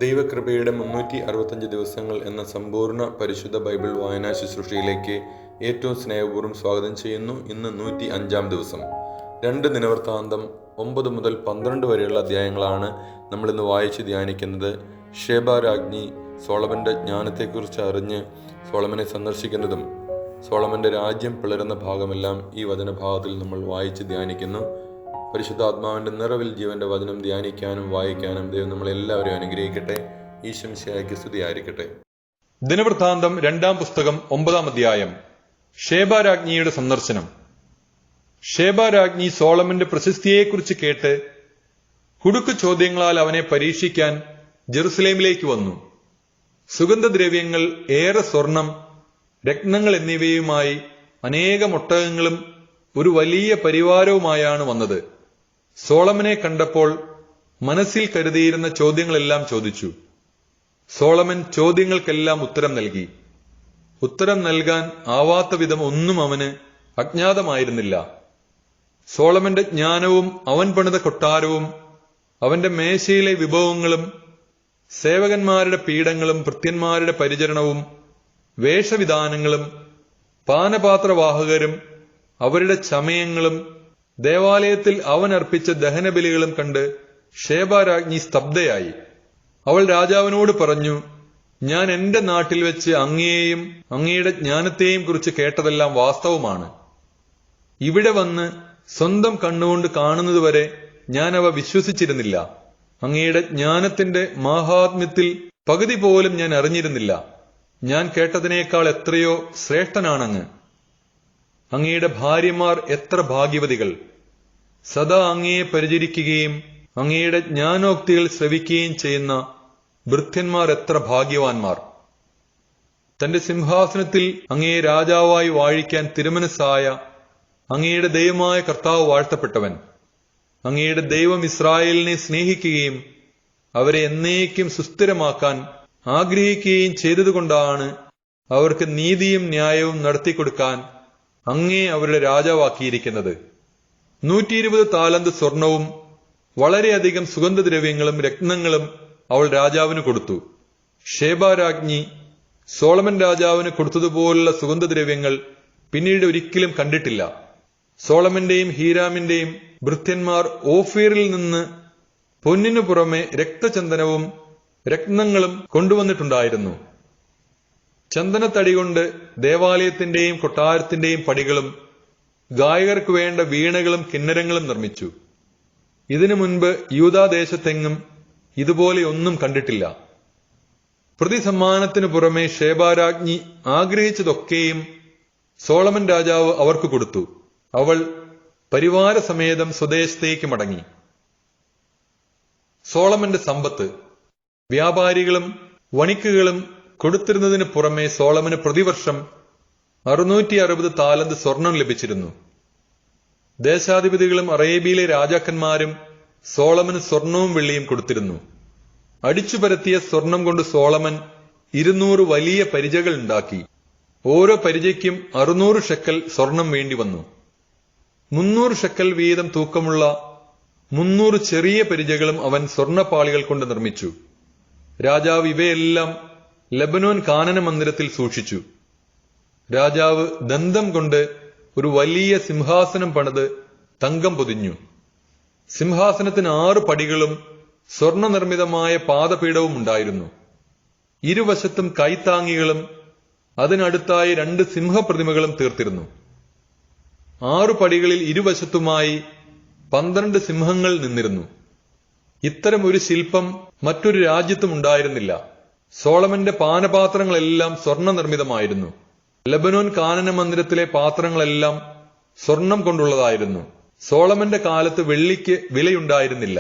ദൈവകൃപയുടെ 365 ദിവസങ്ങൾ എന്ന സമ്പൂർണ്ണ പരിശുദ്ധ ബൈബിൾ വായനാ ശുശ്രൂഷയിലേക്ക് ഏറ്റവും സ്നേഹപൂർവ്വം സ്വാഗതം ചെയ്യുന്നു. ഇന്ന് 105-ാം ദിവസം. 2 ദിനവൃത്താന്തം 9 മുതൽ 12 വരെയുള്ള അധ്യായങ്ങളാണ് നമ്മളിന്ന് വായിച്ച് ധ്യാനിക്കുന്നത്. ഷേബ രാജ്ഞി സോളമൻ്റെ ജ്ഞാനത്തെക്കുറിച്ച് അറിഞ്ഞ് സോളമനെ സന്ദർശിക്കുന്നതും സോളമൻ്റെ രാജ്യം പിളരുന്ന ഭാഗമെല്ലാം ഈ വചനഭാഗത്തിൽ നമ്മൾ വായിച്ച് ധ്യാനിക്കുന്നു. പരിശുദ്ധാത്മാവിൻ്റെ നിറവിൽ ജീവന്റെ വചനം ധ്യാനിക്കാനും വായിക്കാനും ദൈവം നമ്മളെല്ലാവരും അനുഗ്രഹിക്കട്ടെ. ഈശോ മിശിഹായ്ക്ക് സ്തുതിയായിരിക്കട്ടെ. ദിനവൃത്താന്തം 2-ാം പുസ്തകം 9-ാം അധ്യായം. ഷേബ രാജ്ഞിയുടെ സന്ദർശനം. ഷേബ രാജ്ഞി സോളമന്റെ പ്രശസ്തിയെക്കുറിച്ച് കേട്ട് കുടുക്ക് ചോദ്യങ്ങളാൽ അവനെ പരീക്ഷിക്കാൻ ജെറുസലേമിലേക്ക് വന്നു. സുഗന്ധദ്രവ്യങ്ങൾ, ഏറെ സ്വർണം, രത്നങ്ങൾ എന്നിവയുമായി അനേകം ഒട്ടകങ്ങളും ഒരു വലിയ പരിവാരവുമായാണ് വന്നത്. സോളമനെ കണ്ടപ്പോൾ മനസ്സിൽ കരുതിയിരുന്ന ചോദ്യങ്ങളെല്ലാം ചോദിച്ചു. സോളമൻ ചോദ്യങ്ങൾക്കെല്ലാം ഉത്തരം നൽകി. ഉത്തരം നൽകാൻ ആവാത്ത വിധം ഒന്നും അവന് അജ്ഞാതമായിരുന്നില്ല. സോളമന്റെ ജ്ഞാനവും അവൻ പണിത കൊട്ടാരവും അവന്റെ മേശയിലെ വിഭവങ്ങളും സേവകന്മാരുടെ പീഠങ്ങളും ഭൃത്യന്മാരുടെ പരിചരണവും വേഷവിധാനങ്ങളും പാനപാത്രവാഹകരും അവരുടെ ചമയങ്ങളും ദേവാലയത്തിൽ അവൻ അർപ്പിച്ച ദഹനബലികളും കണ്ട് ഷേബ രാജ്ഞി സ്തബ്ധയായി. അവൾ രാജാവിനോട് പറഞ്ഞു, ഞാൻ എന്റെ നാട്ടിൽ വെച്ച് അങ്ങയെയും അങ്ങയുടെ ജ്ഞാനത്തെയും കുറിച്ച് കേട്ടതെല്ലാം വാസ്തവമാണ്. ഇവിടെ വന്ന് സ്വന്തം കണ്ണുകൊണ്ട് കാണുന്നതുവരെ ഞാൻ അവ വിശ്വസിച്ചിരുന്നില്ല. അങ്ങയുടെ ജ്ഞാനത്തിന്റെ മാഹാത്മ്യത്തിൽ പകുതി പോലും ഞാൻ അറിഞ്ഞിരുന്നില്ല. ഞാൻ കേട്ടതിനേക്കാൾ എത്രയോ ശ്രേഷ്ഠനാണങ്ങ്. അങ്ങയുടെ ഭാര്യമാർ എത്ര ഭാഗ്യവതികൾ! സദാ അങ്ങയെ പരിചരിക്കുകയും അങ്ങയുടെ ജ്ഞാനോക്തികൾ ശ്രവിക്കുകയും ചെയ്യുന്ന ഭൃത്യന്മാർ എത്ര ഭാഗ്യവാന്മാർ! തന്റെ സിംഹാസനത്തിൽ അങ്ങയെ രാജാവായി വാഴിക്കാൻ തിരുമനസ്സായ അങ്ങയുടെ ദൈവമായ കർത്താവ് വാഴ്ത്തപ്പെട്ടവൻ. അങ്ങയുടെ ദൈവം ഇസ്രായേലിനെ സ്നേഹിക്കുകയും അവരെ എന്നേക്കും സുസ്ഥിരമാക്കാൻ ആഗ്രഹിക്കുകയും ചെയ്തതുകൊണ്ടാണ് അവർക്ക് നീതിയും ന്യായവും നടത്തിക്കൊടുക്കാൻ അങ്ങേ അവരുടെ രാജാവാക്കിയിരിക്കുന്നത്. 120 താലന്ത് സ്വർണവും വളരെയധികം സുഗന്ധദ്രവ്യങ്ങളും രത്നങ്ങളും അവൾ രാജാവിന് കൊടുത്തു. ഷേബ രാജ്ഞി സോളമൻ രാജാവിന് കൊടുത്തതുപോലുള്ള സുഗന്ധദ്രവ്യങ്ങൾ പിന്നീട് ഒരിക്കലും കണ്ടിട്ടില്ല. സോളമന്റെയും ഹീരാമിന്റെയും ഭൃത്യന്മാർ ഓഫീറിൽ നിന്ന് പൊന്നിനു പുറമെ രക്തചന്ദനവും രത്നങ്ങളും കൊണ്ടുവന്നിട്ടുണ്ടായിരുന്നു. ചന്ദനത്തടി കൊണ്ട് ദേവാലയത്തിന്റെയും കൊട്ടാരത്തിന്റെയും പടികളും ഗായകർക്ക് വേണ്ട വീണകളും കിന്നരങ്ങളും നിർമ്മിച്ചു. ഇതിനു മുൻപ് യൂദാദേശത്തെങ്ങും ഇതുപോലെ ഒന്നും കണ്ടിട്ടില്ല. പ്രതിസമ്മാനത്തിനു പുറമെ ഷേബ രാജ്ഞി ആഗ്രഹിച്ചതൊക്കെയും സോളമൻ രാജാവ് അവർക്ക് കൊടുത്തു. അവൾ പരിവാരസമേതം സ്വദേശത്തേക്ക് മടങ്ങി. സോളമന്റെ സമ്പത്ത്. വ്യാപാരികളും വണിക്കുകളും കൊടുത്തിരുന്നതിന് പുറമെ സോളമന് പ്രതിവർഷം 660 താലന്ത് സ്വർണം ലഭിച്ചിരുന്നു. ദേശാധിപതികളും അറേബ്യയിലെ രാജാക്കന്മാരും സോളമന് സ്വർണവും വെള്ളിയും കൊടുത്തിരുന്നു. അടിച്ചുപരത്തിയ സ്വർണം കൊണ്ട് സോളമൻ 200 വലിയ പരിചകൾ ഉണ്ടാക്കി. ഓരോ പരിചയ്ക്കും 600 ഷെക്കൽ സ്വർണം വേണ്ടി വന്നു. 300 ഷെക്കൽ വീതം തൂക്കമുള്ള 300 ചെറിയ പരിചകളും അവൻ സ്വർണപ്പാളികൾ കൊണ്ട് നിർമ്മിച്ചു. രാജാവ് ഇവയെല്ലാം ലെബനോൻ കാനന മന്ദിരത്തിൽ സൂക്ഷിച്ചു. രാജാവ് ദന്തം കൊണ്ട് ഒരു വലിയ സിംഹാസനം പണിത് തങ്കം പൊതിഞ്ഞു. സിംഹാസനത്തിന് 6 പടികളും സ്വർണനിർമ്മിതമായ പാദപീഠവും ഉണ്ടായിരുന്നു. ഇരുവശത്തും കൈത്താങ്ങികളും അതിനടുത്തായി 2 സിംഹപ്രതിമകളും തീർത്തിരുന്നു. 6 പടികളിൽ ഇരുവശത്തുമായി 12 സിംഹങ്ങൾ നിന്നിരുന്നു. ഇത്തരം ഒരു ശില്പം മറ്റൊരു രാജ്യത്തും ഉണ്ടായിരുന്നില്ല. സോളമന്റെ പാനപാത്രങ്ങളെല്ലാം സ്വർണ്ണ നിർമ്മിതമായിരുന്നു. ലെബനോൻ കാനന മന്ദിരത്തിലെ പാത്രങ്ങളെല്ലാം സ്വർണം കൊണ്ടുള്ളതായിരുന്നു. സോളമന്റെ കാലത്ത് വെള്ളിക്ക് വിലയുണ്ടായിരുന്നില്ല.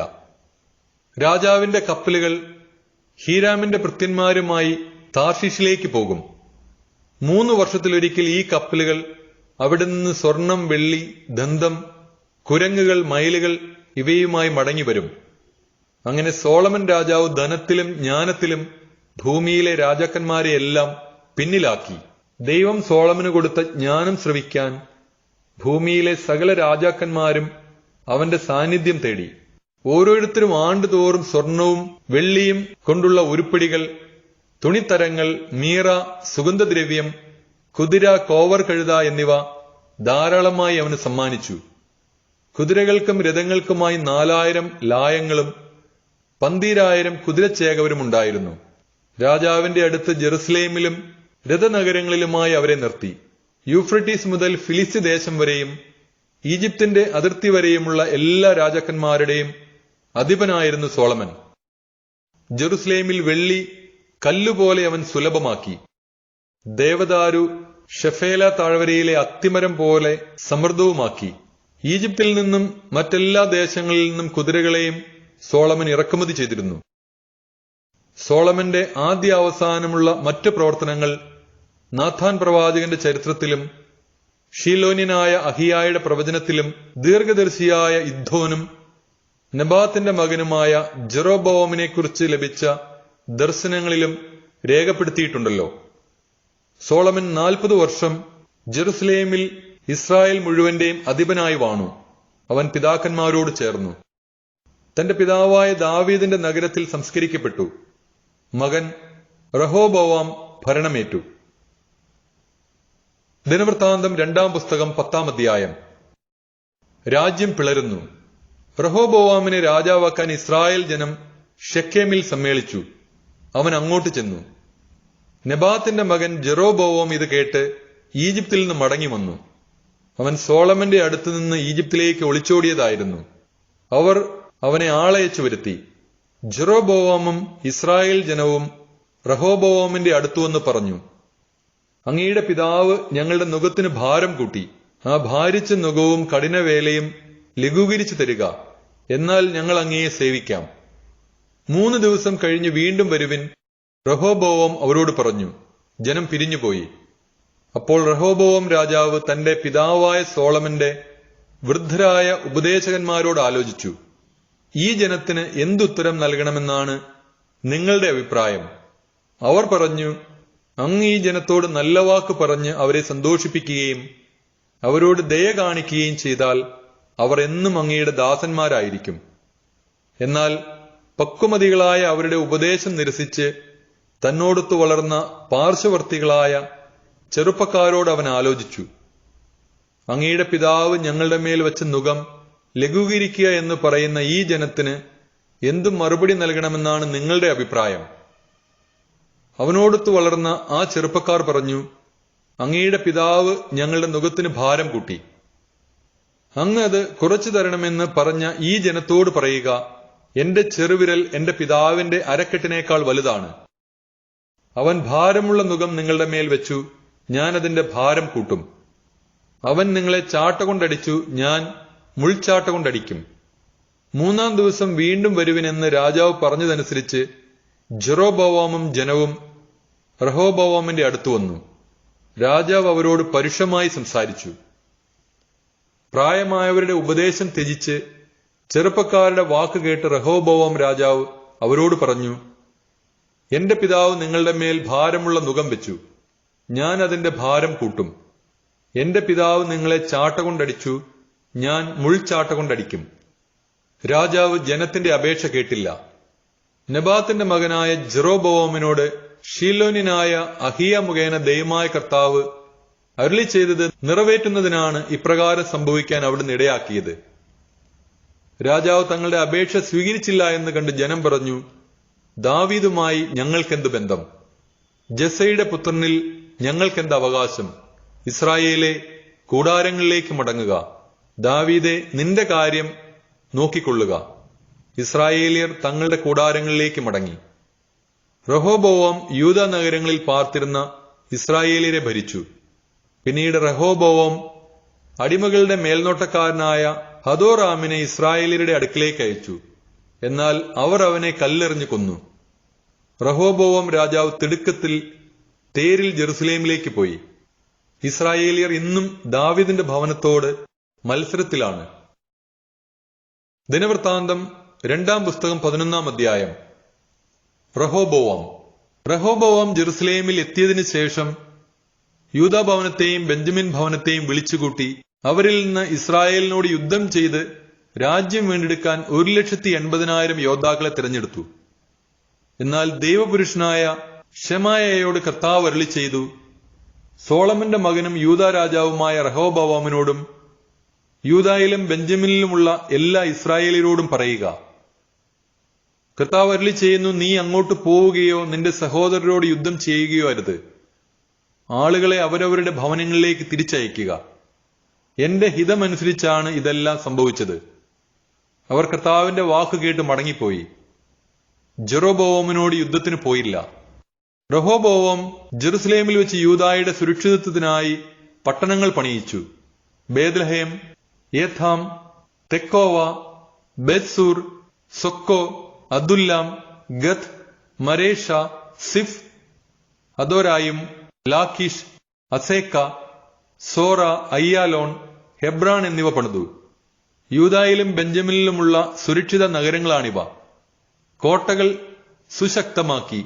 രാജാവിന്റെ കപ്പലുകൾ ഹീരാമിന്റെ ഭൃത്യന്മാരുമായി താർഷീഷിലേക്ക് പോകും. 3 വർഷത്തിലൊരിക്കൽ ഈ കപ്പലുകൾ അവിടെ നിന്ന് സ്വർണം, വെള്ളി, ദന്തം, കുരങ്ങുകൾ, മയിലുകൾ ഇവയുമായി മടങ്ങിവരും. അങ്ങനെ സോളമൻ രാജാവ് ധനത്തിലും ജ്ഞാനത്തിലും ഭൂമിയിലെ രാജാക്കന്മാരെയെല്ലാം പിന്നിലാക്കി. ദൈവം സോളമന് കൊടുത്ത ജ്ഞാനം ശ്രവിക്കാൻ ഭൂമിയിലെ സകല രാജാക്കന്മാരും അവന്റെ സാന്നിധ്യം തേടി. ഓരോരുത്തരും ആണ്ടുതോറും സ്വർണവും വെള്ളിയും കൊണ്ടുള്ള ഉരുപ്പിടികൾ, തുണിത്തരങ്ങൾ, മീറ, സുഗന്ധദ്രവ്യം, കുതിര, കോവർ കഴുത എന്നിവ ധാരാളമായി അവന് സമ്മാനിച്ചു. കുതിരകൾക്കും രഥങ്ങൾക്കുമായി 4000 ലായങ്ങളും 12000 കുതിരച്ചേകവരും ഉണ്ടായിരുന്നു. രാജാവിന്റെ അടുത്ത് ജെറുസലേമിലും രഥനഗരങ്ങളിലുമായി അവരെ നിർത്തി. യൂഫ്രട്ടീസ് മുതൽ ഫിലിസ്ത്യ ദേശം വരെയും ഈജിപ്തിന്റെ അതിർത്തി വരെയുമുള്ള എല്ലാ രാജാക്കന്മാരുടെയും അധിപനായിരുന്നു സോളമൻ. ജെറുസലേമിൽ വെള്ളി കല്ലുപോലെ അവൻ സുലഭമാക്കി. ദേവദാരു ഷെഫേല താഴ്വരയിലെ അത്തിമരം പോലെ സമൃദ്ധവുമാക്കി. ഈജിപ്തിൽ നിന്നും മറ്റെല്ലാ ദേശങ്ങളിൽ നിന്നും കുതിരകളെയും സോളമൻ ഇറക്കുമതി ചെയ്തിരുന്നു. സോളമന്റെ ആദ്യ അവസാനമുള്ള മറ്റു പ്രവർത്തനങ്ങൾ നാഥാൻ പ്രവാചകന്റെ ചരിത്രത്തിലും ഷീലോന്യനായ അഹിയായുടെ പ്രവചനത്തിലും ദീർഘദർശിയായ ഇദ്ദോനും നെബാത്തിന്റെ മകനുമായ ജെറോബോവമിനെക്കുറിച്ച് ലഭിച്ച ദർശനങ്ങളിലും രേഖപ്പെടുത്തിയിട്ടുണ്ടല്ലോ. സോളമൻ 40 വർഷം ജെറുസലേമിൽ ഇസ്രായേൽ മുഴുവന്റെയും അധിപനായി വാണു. അവൻ പിതാക്കന്മാരോട് ചേർന്നു. തന്റെ പിതാവായ ദാവീദിന്റെ നഗരത്തിൽ സംസ്കരിക്കപ്പെട്ടു. മകൻ റഹോബോവാം ഭരണമേറ്റു. ദിനവൃത്താന്തം 2-ാം പുസ്തകം 10-ാം അധ്യായം. രാജ്യം പിളരുന്നു. റഹോബോവാമിനെ രാജാവാക്കാൻ ഇസ്രായേൽ ജനം ഷെക്കേമിൽ സമ്മേളിച്ചു. അവൻ അങ്ങോട്ട് ചെന്നു. നെബാത്തിന്റെ മകൻ ജെറോബോവാം ഇത് കേട്ട് ഈജിപ്തിൽ നിന്ന് മടങ്ങി വന്നു. അവൻ സോളമന്റെ അടുത്തുനിന്ന് ഈജിപ്തിലേക്ക് ഒളിച്ചോടിയതായിരുന്നു. അവർ അവനെ ആളയച്ചു വരുത്തി. ജെറോബോവാമും ഇസ്രായേൽ ജനവും റഹോബോവാമിന്റെ അടുത്തുവന്ന് പറഞ്ഞു, അങ്ങയുടെ പിതാവ് ഞങ്ങളുടെ നുകത്തിന് ഭാരം കൂട്ടി. ആ ഭാരിച്ച നുകവും കഠിനവേലയും ലഘൂകരിച്ചു തരിക. എന്നാൽ ഞങ്ങൾ അങ്ങയെ സേവിക്കാം. 3 ദിവസം കഴിഞ്ഞ് വീണ്ടും വരുവിൻ. റഹോബോവാം അവരോട് പറഞ്ഞു. ജനം പിരിഞ്ഞുപോയി. അപ്പോൾ റഹോബോവാം രാജാവ് തന്റെ പിതാവായ സോളമന്റെ വൃദ്ധരായ ഉപദേശകന്മാരോട് ആലോചിച്ചു, ഈ ജനത്തിന് എന്തുത്തരം നൽകണമെന്നാണ് നിങ്ങളുടെ അഭിപ്രായം? അവർ പറഞ്ഞു, അങ്ങ് ഈ ജനത്തോട് നല്ല വാക്ക് പറഞ്ഞ് അവരെ സന്തോഷിപ്പിക്കുകയും അവരോട് ദയ കാണിക്കുകയും ചെയ്താൽ അവർ എന്നും അങ്ങയുടെ ദാസന്മാരായിരിക്കും. എന്നാൽ പക്വമതികളായ അവരുടെ ഉപദേശം നിരസിച്ച് തന്നോടൊത്തു വളർന്ന പാർശ്വവർത്തികളായ ചെറുപ്പക്കാരോട് അവൻ ആലോചിച്ചു, അങ്ങയുടെ പിതാവ് ഞങ്ങളുടെ മേൽ വച്ച നുകം ലഘൂകരിക്കുക എന്ന് പറയുന്ന ഈ ജനത്തിന് എന്തും മറുപടി നൽകണമെന്നാണ് നിങ്ങളുടെ അഭിപ്രായം? അവനോടൊത്തു വളർന്ന ആ ചെറുപ്പക്കാർ പറഞ്ഞു, അങ്ങയുടെ പിതാവ് ഞങ്ങളുടെ നുകത്തിന് ഭാരം കൂട്ടി. അങ്ങ് അത് കുറച്ചു തരണമെന്ന് പറഞ്ഞ ഈ ജനത്തോട് പറയുക, എന്റെ ചെറുവിരൽ എന്റെ പിതാവിന്റെ അരക്കെട്ടിനേക്കാൾ വലുതാണ്. അവൻ ഭാരമുള്ള നുകം നിങ്ങളുടെ മേൽ വെച്ചു, ഞാൻ അതിന്റെ ഭാരം കൂട്ടും. അവൻ നിങ്ങളെ ചാട്ട കൊണ്ടടിച്ചു, ഞാൻ മുൾച്ചാട്ട കൊണ്ടടിക്കും. 3-ാം ദിവസം വീണ്ടും വരുവിനെന്ന് രാജാവ് പറഞ്ഞതനുസരിച്ച് ജെറോബോവാമും ജനവും റഹോബോവാമിന്റെ അടുത്തു വന്നു. രാജാവ് അവരോട് പരുഷമായി സംസാരിച്ചു. പ്രായമായവരുടെ ഉപദേശം ത്യജിച്ച് ചെറുപ്പക്കാരുടെ വാക്ക് കേട്ട് റഹോബോവാം രാജാവ് അവരോട് പറഞ്ഞു, എന്റെ പിതാവ് നിങ്ങളുടെ മേൽ ഭാരമുള്ള നുകം വെച്ചു, ഞാൻ അതിന്റെ ഭാരം കൂട്ടും. എന്റെ പിതാവ് നിങ്ങളെ ചാട്ട കൊണ്ടടിച്ചു, ഞാൻ മുൾച്ചാട്ട കൊണ്ടടിക്കും. രാജാവ് ജനത്തിന്റെ അപേക്ഷ കേട്ടില്ല. നെബാത്തിന്റെ മകനായ ജെറോബോവാമിനോട് ഷീലോന്യനായ അഹിയ മുഖേന ദൈവമായ കർത്താവ് അരുളി ചെയ്തത് നിറവേറ്റുന്നതിനാണ് ഇപ്രകാരം സംഭവിക്കാൻ അവിടുന്ന് ഇടയാക്കിയത്. രാജാവ് തങ്ങളുടെ അപേക്ഷ സ്വീകരിച്ചില്ല എന്ന് കണ്ട് ജനം പറഞ്ഞു, ദാവീദുമായി ഞങ്ങൾക്കെന്ത് ബന്ധം? ജെസയുടെ പുത്രനിൽ ഞങ്ങൾക്കെന്ത് അവകാശം? ഇസ്രായേലെ, കൂടാരങ്ങളിലേക്ക് മടങ്ങുക. ദാവീദെ, നിന്റെ കാര്യം നോക്കിക്കൊള്ളുക. ഇസ്രായേലിയർ തങ്ങളുടെ കൂടാരങ്ങളിലേക്ക് മടങ്ങി. റഹോബോവാം യൂദാ നഗരങ്ങളിൽ പാർത്തിരുന്ന ഇസ്രായേലിയരെ ഭരിച്ചു. പിന്നീട് റഹോബോവാം അടിമകളുടെ മേൽനോട്ടക്കാരനായ ഹദോറാമിനെ ഇസ്രായേലിയരുടെ അടുക്കിലേക്ക് അയച്ചു. എന്നാൽ അവർ അവനെ കല്ലെറിഞ്ഞു കൊന്നു. റഹോബോവാം രാജാവ് തിടുക്കത്തിൽ തേരിൽ ജെറുസലേമിലേക്ക് പോയി. ഇസ്രായേലിയർ ഇന്നും ദാവീദിന്റെ ഭവനത്തോട് മത്സരത്തിലാണ്. ദിനവൃത്താന്തം 2-ാം പുസ്തകം 11-ാം അധ്യായം. റഹോബോവാം ജെറുസലേമിൽ എത്തിയതിനു ശേഷം യൂദാ ഭവനത്തെയും ബെഞ്ചമിൻ ഭവനത്തെയും വിളിച്ചുകൂട്ടി അവരിൽ നിന്ന് ഇസ്രായേലിനോട് യുദ്ധം ചെയ്ത് രാജ്യം വീണ്ടെടുക്കാൻ 1,80,000 യോദ്ധാക്കളെ തിരഞ്ഞെടുത്തു. എന്നാൽ ദൈവപുരുഷനായ ശെമായയോട് കർത്താവ് അരുളി ചെയ്തു, സോളമന്റെ മകനും യൂദാ രാജാവുമായ റഹോബോവാമിനോടും യൂദായിലും ബെഞ്ചമിനിലുമുള്ള എല്ലാ ഇസ്രായേലിയരോടും പറയുക, കർത്താവ് അരുളി ചെയ്യുന്നു, നീ അങ്ങോട്ട് പോവുകയോ നിന്റെ സഹോദരരോട് യുദ്ധം ചെയ്യുകയോ അരുത്. ആളുകളെ അവരവരുടെ ഭവനങ്ങളിലേക്ക് തിരിച്ചയക്കുക. എന്റെ ഹിതമനുസരിച്ചാണ് ഇതെല്ലാം സംഭവിച്ചത്. അവർ കർത്താവിന്റെ വാക്ക് കേട്ട് മടങ്ങിപ്പോയി. ജെറോബോവാമിനോട് യുദ്ധത്തിന് പോയില്ല. റഹോബോവാം ജെറുസലേമിൽ വെച്ച് യൂദായുടെ സുരക്ഷിതത്വത്തിനായി പട്ടണങ്ങൾ പണിയിച്ചു. ബേത്ലഹേം, ഏഥാം, തെക്കോവ, ബേത്സൂർ, സൊക്കോ, അദുല്ലാം, ഗത്ത്, മരേഷ, സിഫ്, അദോരായും, ലാഖീഷ്, അസേക്ക, സോറ, അയ്യാലോൺ, ഹെബ്രാൻ എന്നിവ പണിതു. യൂദായിലും ബെഞ്ചമിനിലുമുള്ള സുരക്ഷിത നഗരങ്ങളാണിവ. കോട്ടകൾ സുശക്തമാക്കി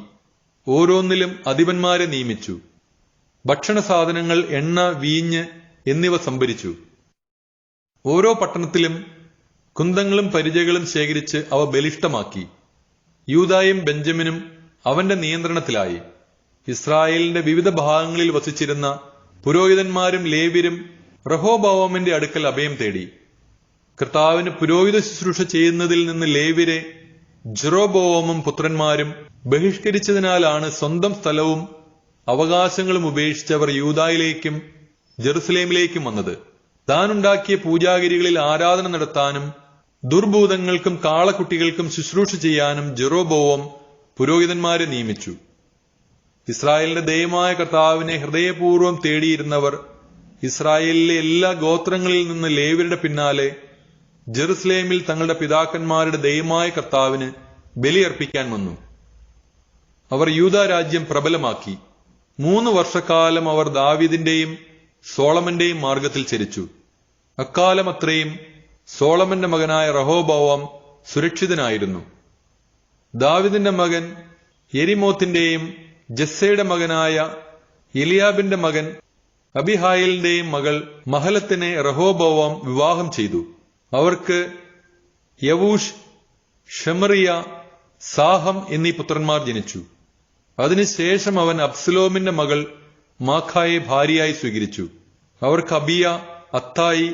ഓരോന്നിലും അധിപന്മാരെ നിയമിച്ചു. ഭക്ഷണ സാധനങ്ങൾ, എണ്ണ, വീഞ്ഞ് എന്നിവ സംഭരിച്ചു. ഓരോ പട്ടണത്തിലും കുന്തങ്ങളും പരിചകളും ശേഖരിച്ച് അവ ബലിഷ്ഠമാക്കി. യൂദായും ബെഞ്ചമിനും അവന്റെ നിയന്ത്രണത്തിലായി. ഇസ്രായേലിന്റെ വിവിധ ഭാഗങ്ങളിൽ വസിച്ചിരുന്ന പുരോഹിതന്മാരും ലേവ്യരും റഹോബോവാമിന്റെ അടുക്കൽ അഭയം തേടി. കർത്താവിന് പുരോഹിത ശുശ്രൂഷ ചെയ്യുന്നതിൽ നിന്ന് ലേവ്യരെ ജെറോബോവാമും പുത്രന്മാരും ബഹിഷ്കരിച്ചതിനാലാണ് സ്വന്തം സ്ഥലവും അവകാശങ്ങളും ഉപേക്ഷിച്ചവർ യൂദായിലേക്കും ജെറുസലേമിലേക്കും വന്നത്. താനുണ്ടാക്കിയ പൂജാഗിരികളിൽ ആരാധന നടത്താനും ദുർഭൂതങ്ങൾക്കും കാളക്കുട്ടികൾക്കും ശുശ്രൂഷ ചെയ്യാനും ജെറോബോവാം പുരോഹിതന്മാരെ നിയമിച്ചു. ഇസ്രായേലിന്റെ ദൈവമായ കർത്താവിനെ ഹൃദയപൂർവ്വം തേടിയിരുന്നവർ ഇസ്രായേലിലെ എല്ലാ ഗോത്രങ്ങളിൽ നിന്ന് ലേവ്യരുടെ പിന്നാലെ ജെറുസലേമിൽ തങ്ങളുടെ പിതാക്കന്മാരുടെ ദൈവമായ കർത്താവിന് ബലിയർപ്പിക്കാൻ വന്നു. അവർ യൂദാ രാജ്യം പ്രബലമാക്കി. 3 വർഷക്കാലം അവർ ദാവീദിന്റെയും സോളമന്റെയും മാർഗത്തിൽ ചരിച്ചു. അക്കാലം അത്രയും സോളമന്റെ മകനായ റഹോബോവാം സുരക്ഷിതനായിരുന്നു. ദാവീദിന്റെ മകൻ യെരിമോത്തിന്റെയും ജസ്സയുടെ മകനായ എലിയാബിന്റെ മകൻ അബിഹായിലിന്റെയും മകൾ മഹലത്തിനെ റഹോബോവാം വിവാഹം ചെയ്തു. അവർക്ക് യവൂഷ്, ഷെമറിയ, സാഹം എന്നീ പുത്രന്മാർ ജനിച്ചു. അതിനുശേഷം അവൻ അബ്സലോമിന്റെ മകൾ മാഖായെ ഭാര്യയായി സ്വീകരിച്ചു. അവർക്ക് അബിയ, അത്തായി,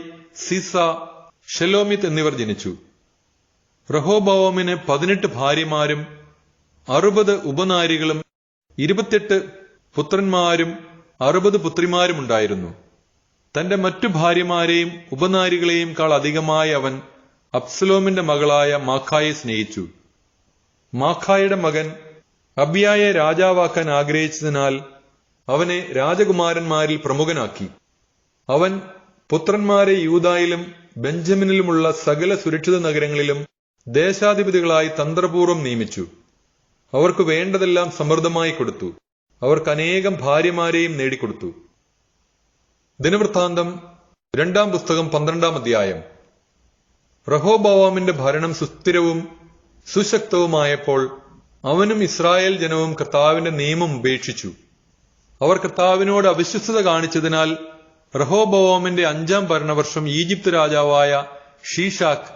സിസ, ഷെലോമിത്ത് എന്നിവർ ജനിച്ചു. റഹോബോവാമിന് 18 ഭാര്യമാരും 60 ഉപനാരികളും 28 പുത്രന്മാരും 60 പുത്രിമാരും ഉണ്ടായിരുന്നു. തന്റെ മറ്റു ഭാര്യമാരെയും ഉപനാരികളെയും കാൾ അധികമായി അവൻ അബ്സലോമിന്റെ മകളായ മാഖായെ സ്നേഹിച്ചു. മാഖായുടെ മകൻ അബിയായെ രാജാവാക്കാൻ ആഗ്രഹിച്ചതിനാൽ അവനെ രാജകുമാരന്മാരിൽ പ്രമുഖനാക്കി. അവൻ പുത്രന്മാരെ യൂദായിലും ബെഞ്ചമിനിലുമുള്ള സകല സുരക്ഷിത നഗരങ്ങളിലും ദേശാധിപതികളായി തന്ത്രപൂർവ്വം നിയമിച്ചു. അവർക്ക് വേണ്ടതെല്ലാം സമൃദ്ധമായി കൊടുത്തു. അവർക്ക് അനേകം ഭാര്യമാരെയും നേടിക്കൊടുത്തു. ദിനവൃത്താന്തം 2-ാം പുസ്തകം 12-ാം അധ്യായം. റഹോബോവാമിന്റെ ഭരണം സുസ്ഥിരവും സുശക്തവുമായപ്പോൾ അവനും ഇസ്രായേൽ ജനവും കർത്താവിന്റെ നിയമം ഉപേക്ഷിച്ചു. അവർ കർത്താവിനോട് അവിശ്വസ്തത കാണിച്ചതിനാൽ റഹോബോവാമിന്റെ 5-ാം ഭരണവർഷം ഈജിപ്ത് രാജാവായ ഷീഷാക്ക്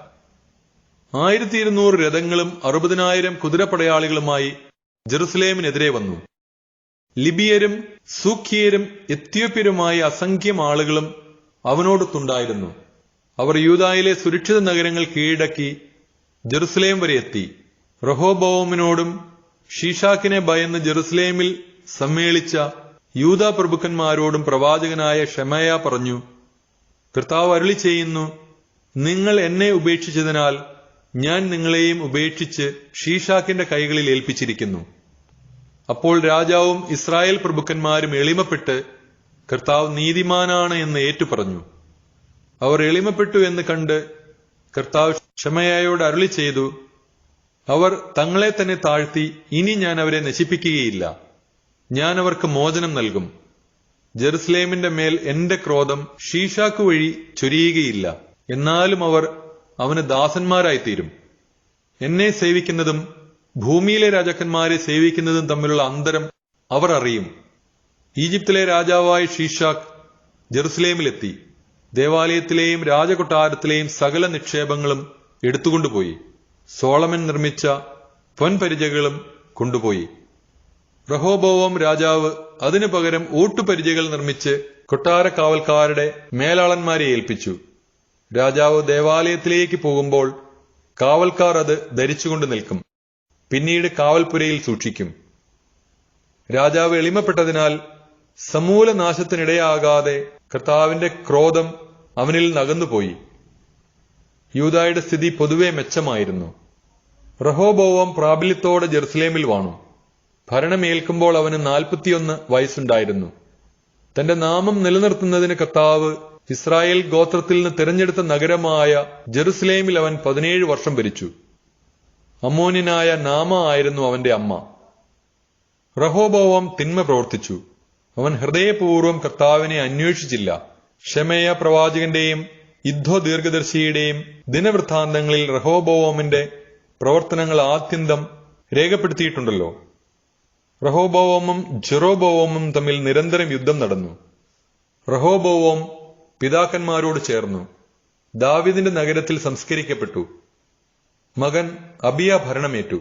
1200 രഥങ്ങളും 60,000 കുതിരപ്പടയാളികളുമായി ജെറുസലേമിനെതിരെ വന്നു. ലിബിയരും സൂഖ്യരും എത്യോപ്യരുമായ അസംഖ്യം ആളുകളും അവനോടൊത്തുണ്ടായിരുന്നു. അവർ യൂദായിലെ സുരക്ഷിത നഗരങ്ങൾ കീഴടക്കി ജെറുസലേം വരെ എത്തി. റഹോബോവാമിനോടും ഷീഷാക്കിനെ ഭയന്ന് ജെറുസലേമിൽ സമ്മേളിച്ച യൂദാ പ്രഭുക്കന്മാരോടും പ്രവാചകനായ ഷെമയ പറഞ്ഞു, കർത്താവ് അരുളി ചെയ്യുന്നു, നിങ്ങൾ എന്നെ ഉപേക്ഷിച്ചതിനാൽ ഞാൻ നിങ്ങളെയും ഉപേക്ഷിച്ച് ഷീഷാക്കിന്റെ കൈകളിൽ ഏൽപ്പിച്ചിരിക്കുന്നു. അപ്പോൾ രാജാവും ഇസ്രായേൽ പ്രഭുക്കന്മാരും എളിമപ്പെട്ട് കർത്താവ് നീതിമാനാണ് എന്ന് ഏറ്റുപറഞ്ഞു. അവർ എളിമപ്പെട്ടു എന്ന് കണ്ട് കർത്താവ് ഷെമയയോട് അരുളി ചെയ്തു, അവർ തങ്ങളെ തന്നെ താഴ്ത്തി ഇനി ഞാൻ അവരെ നശിപ്പിക്കുകയില്ല. ഞാൻ അവർക്ക് മോചനം നൽകും. ജെറുസലേമിന്റെ മേൽ എന്റെ ക്രോധം ഷീഷാക്ക് വഴി ചൊരിയുകയില്ല. എന്നാലും അവർ അവന് ദാസന്മാരായിത്തീരും. എന്നെ സേവിക്കുന്നതും ഭൂമിയിലെ രാജാക്കന്മാരെ സേവിക്കുന്നതും തമ്മിലുള്ള അന്തരം അവർ അറിയും. ഈജിപ്തിലെ രാജാവായ ഷീഷാക്ക് ജെറുസലേമിലെത്തി. ദേവാലയത്തിലെയും രാജകൊട്ടാരത്തിലെയും സകല നിക്ഷേപങ്ങളും എടുത്തുകൊണ്ടുപോയി. സോളമൻ നിർമ്മിച്ച പൊൻപരിചകളും കൊണ്ടുപോയി. റഹോബോവാം രാജാവ് അതിനു പകരം ഓട്ടുപരിചകൾ നിർമ്മിച്ച് കൊട്ടാര കാവൽക്കാരുടെ മേലാളന്മാരെ ഏൽപ്പിച്ചു. രാജാവ് ദേവാലയത്തിലേക്ക് പോകുമ്പോൾ കാവൽക്കാർ അത് ധരിച്ചുകൊണ്ട് നിൽക്കും. പിന്നീട് കാവൽപ്പുരയിൽ സൂക്ഷിക്കും. രാജാവ് എളിമപ്പെട്ടതിനാൽ സമൂല നാശത്തിനിടയാകാതെ കർത്താവിന്റെ ക്രോധം അവനിൽ നകന്നുപോയി. യൂദായുടെ സ്ഥിതി പൊതുവെ മെച്ചമായിരുന്നു. റഹോബോവാം പ്രാബല്യത്തോടെ ജെറുസലേമിൽ വാണു. ഭരണമേൽക്കുമ്പോൾ അവന് 41 വയസ്സുണ്ടായിരുന്നു. തന്റെ നാമം നിലനിർത്തുന്നതിന് കർത്താവ് ഇസ്രായേൽ ഗോത്രത്തിൽ നിന്ന് തിരഞ്ഞെടുത്ത നഗരമായ ജെറുസലേമിൽ അവൻ 17 വർഷം ഭരിച്ചു. അമ്മോന്യനായ നാമ ആയിരുന്നു അവന്റെ അമ്മ. റഹോബോവാം തിന്മ പ്രവർത്തിച്ചു. അവൻ ഹൃദയപൂർവ്വം കർത്താവിനെ അന്വേഷിച്ചില്ല. ശെമയ പ്രവാചകന്റെയും ഇദ്ദോ ദീർഘദർശിയുടെയും ദിനവൃത്താന്തങ്ങളിൽ റഹോബോവാമിന്റെ പ്രവർത്തനങ്ങൾ ആദ്യന്തം രേഖപ്പെടുത്തിയിട്ടുണ്ടല്ലോ. റഹോബോവാമും ജെറോബോവാമും തമ്മിൽ നിരന്തരം യുദ്ധം നടന്നു. റഹോബോവാം പിതാക്കന്മാരോട് ചേർന്നു ദാവീദിന്റെ നഗരത്തിൽ സംസ്കരിക്കപ്പെട്ടു. മകൻ അബിയ ഭരണമേറ്റു.